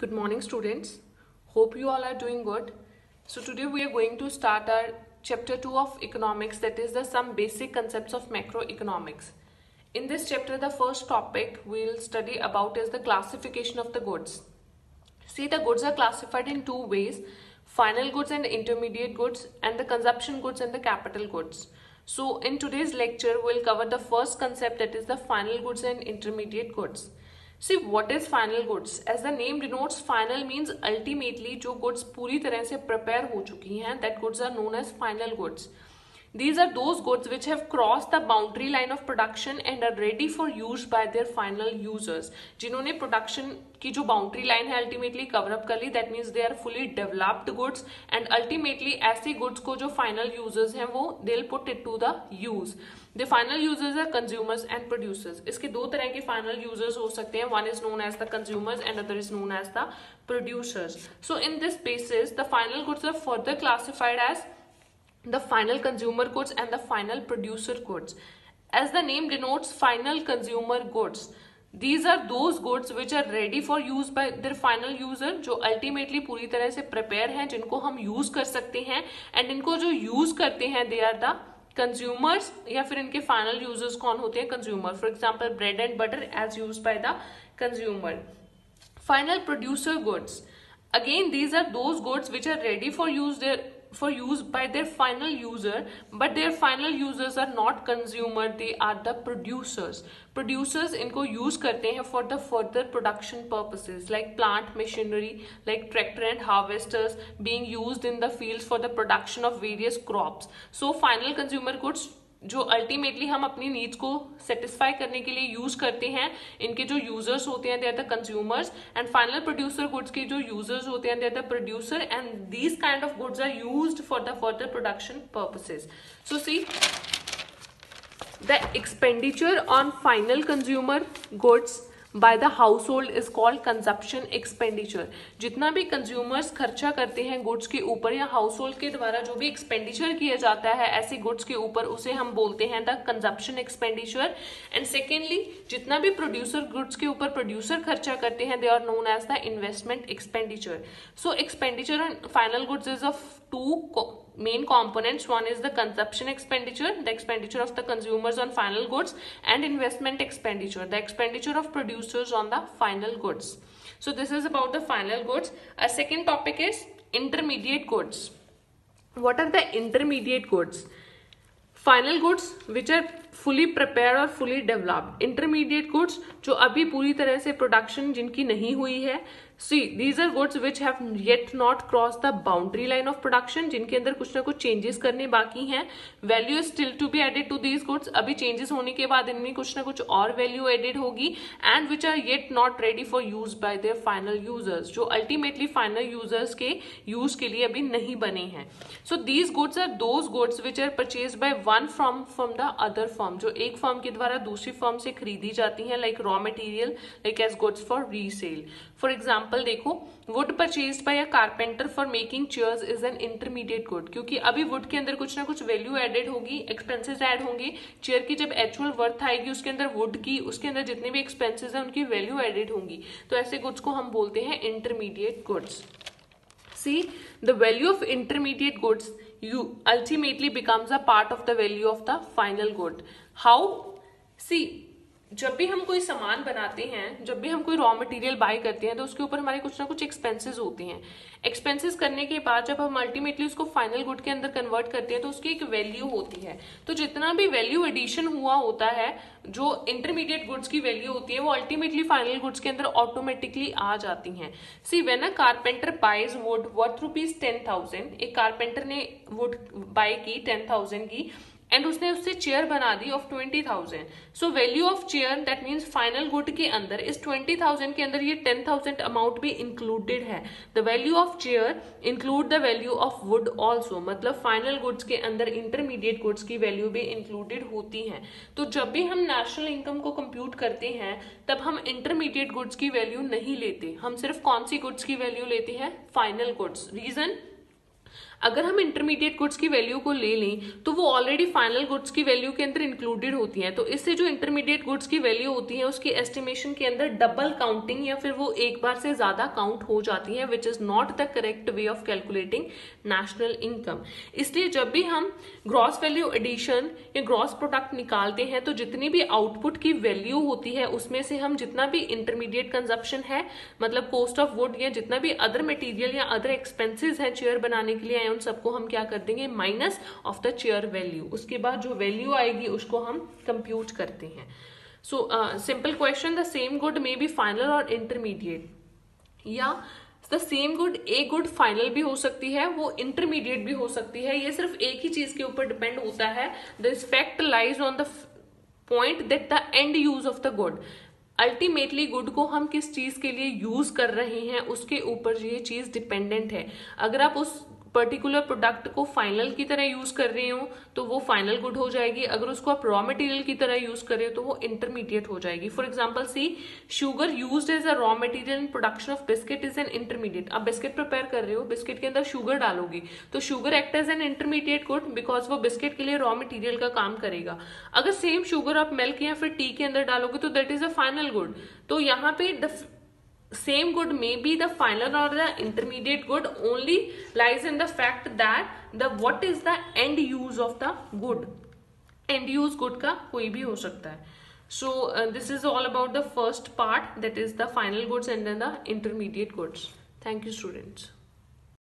Good morning, students. Hope you all are doing good. So today we are going to start our chapter 2 of economics, that is the some basic concepts of macroeconomics. In this chapter, the first topic we'll study about is the classification of the goods. See, the goods are classified in two ways: final goods and intermediate goods, and the consumption goods and the capital goods. So in today's lecture, we'll cover the first concept, that is the final goods and intermediate goods. See, what is final goods? As the name denotes, final means ultimately जो goods पूरी तरह से prepare हो चुकी हैं, that goods are known as final goods. These are those goods which have crossed the boundary line of production and are ready for use by their final users. जिन्होंने production की जो boundary line है ultimately cover up कर ली, that means they are fully developed goods, and ultimately ऐसे goods को जो final users हैं वो they'll put it to the use. The final users are consumers and producers. इसके दो तरह के final users हो सकते हैं. One is known as the consumers and other is known as the producers. So in this basis, the final goods are further classified as the final consumer goods and the final producer goods. As the name denotes, final consumer goods, these are those goods which are ready for use by their final user, जो ultimately पूरी तरह से prepare हैं, जिनको हम use कर सकते हैं, and इनको जो use करते हैं they are the consumers, या फिर इनके final users कौन होते हैं? Consumer. For example, bread and butter as used by the consumer. Final producer goods, again these are those goods which are ready for use by their final user, but their final users are not consumer, they are the producers. Producers इनको use करते हैं for the further production purposes like plant machinery, like tractor and harvesters being used in the fields for the production of various crops. So final consumer goods जो ultimately हम अपनी needs को satisfy करने के लिए use करते हैं, इनके जो यूजर्स होते हैं they are the consumers, and final producer goods के जो यूजर्स होते हैं they are the producer, and these kind of goods are used for the further production purposes. So see, the expenditure on final consumer goods by the household is called consumption expenditure. जितना भी consumers खर्चा करते हैं goods के ऊपर, या household के द्वारा जो भी expenditure किया जाता है ऐसे goods के ऊपर, उसे हम बोलते हैं the consumption expenditure. And secondly, जितना भी producer goods के ऊपर producer खर्चा करते हैं they are known as the investment expenditure. So expenditure on final goods is of two main components. One is the consumption expenditure, the expenditure of the consumers on final goods, and investment expenditure, the expenditure of producers on the final goods. So this is about the final goods. Our second topic is intermediate goods. What are the intermediate goods? Final goods which are fully prepared और fully developed. Intermediate goods जो अभी पूरी तरह से production जिनकी नहीं हुई है. See, these are goods which have yet not crossed the boundary line of production, जिनके अंदर कुछ ना कुछ changes करने बाकी हैं. Value is still to be added to these goods. अभी changes होने के बाद इनमें कुछ ना कुछ और value added होगी, and which are yet not ready for use by their final users, जो ultimately final users के use के लिए अभी नहीं बने हैं. So these goods are those goods which are purchased by one firm from the other firm, जो एक firm के द्वारा दूसरी firm से खरीदी जाती हैं, like raw material, like as goods for resale. For example, देखो, wood purchased by a carpenter for making chairs is an intermediate good, क्योंकि अभी wood के अंदर कुछ ना कुछ वैल्यू एडेड होगी, एक्सपेंसेस ऐड होंगे. चेयर की जब एक्चुअल वर्थ आएगी उसके अंदर वुड की, उसके अंदर जितने भी एक्सपेंसेस हैं उनकी वैल्यू एडेड होंगी. तो ऐसे गुड्स को हम बोलते हैं intermediate goods. See, the value of intermediate goods ultimately becomes a part of the value of the final good. How? See, जब भी हम कोई सामान बनाते हैं, जब भी हम कोई रॉ मटेरियल बाय करते हैं, तो उसके ऊपर हमारे कुछ ना कुछ एक्सपेंसेस होते हैं. एक्सपेंसेस करने के बाद जब हम अल्टीमेटली उसको फाइनल गुड के अंदर कन्वर्ट करते हैं तो उसकी एक वैल्यू होती है. तो जितना भी वैल्यू एडिशन हुआ होता है, जो इंटरमीडिएट गुड्स की वैल्यू होती है, वो अल्टीमेटली फाइनल गुड्स के अंदर ऑटोमेटिकली आ जाती हैं. See, when a carpenter buys wood worth ₹10,000, एक कारपेंटर ने वुड बाय की 10,000 की, एंड उसने उससे चेयर बना दी of 20,000. So value of chair that means final good के अंदर इस 20,000 के अंदर ये 10,000 अमाउंट भी इंक्लूडेड है. The value of chair include the value of would also, मतलब फाइनल गुड्स के अंदर इंटरमीडिएट गुड्स की वैल्यू भी इंक्लूडेड होती है. तो जब भी हम नेशनल इनकम को कंप्यूट करते हैं तब हम इंटरमीडिएट गुड्स की वैल्यू नहीं लेते, हम सिर्फ कौन सी गुड्स की वैल्यू लेते हैं? Final goods. रीजन, अगर हम इंटरमीडिएट गुड्स की वैल्यू को ले लें तो वो ऑलरेडी फाइनल गुड्स की वैल्यू के अंदर इंक्लूडेड होती हैं, तो इससे जो इंटरमीडिएट गुड्स की वैल्यू होती है उसकी एस्टिमेशन के अंदर डबल काउंटिंग या फिर वो एक बार से ज्यादा काउंट हो जाती है, which is not the correct way of calculating national income. इसलिए जब भी हम ग्रॉस वैल्यू एडिशन या ग्रॉस प्रोडक्ट निकालते हैं तो जितनी भी आउटपुट की वैल्यू होती है उसमें से हम जितना भी इंटरमीडिएट कंजप्शन है, मतलब कॉस्ट ऑफ वुड या जितना भी अदर मटेरियल या अदर एक्सपेंसेस है चेयर बनाने के लिए, उन सबको हम क्या कर देंगे, minus of the chair value. उसके बाद जो वैल्यू आएगी उसको हम कंप्यूट करते हैं। So simple question, the same good may be final और इंटरमीडिएट, या द सेम गुड एक गुड फाइनल भी हो सकती है, वो इंटरमीडिएट भी हो सकती है। ये सिर्फ एक ही चीज के ऊपर डिपेंड होता है, the respect lies on the point that the end use of the good. Ultimately good को हम किस चीज के लिए यूज कर रहे हैं उसके ऊपर ये चीज डिपेंडेंट है। अगर आप उस पर्टिकुलर प्रोडक्ट को फाइनल की तरह यूज कर रहे हो तो वो फाइनल गुड हो जाएगी, अगर उसको आप रॉ मटेरियल की तरह यूज कर रहे हो तो वो इंटरमीडिएट हो जाएगी। For example see, sugar used as a raw material in production of biscuit is an intermediate. आप बिस्किट प्रिपेयर कर रहे हो, बिस्किट के अंदर शुगर डालोगी तो sugar act as an intermediate good because वो बिस्किट के लिए रॉ मटेरियल का काम करेगा। अगर सेम शुगर आप मिल्क या फिर टी के अंदर डालोगे तो that is a final good. तो यहाँ पे same good may be the final or the intermediate good, only lies in the fact that what is the end use of the good. End use good का कोई भी हो सकता है। So this is all about the first part, that is the final goods and then the intermediate goods. Thank you students.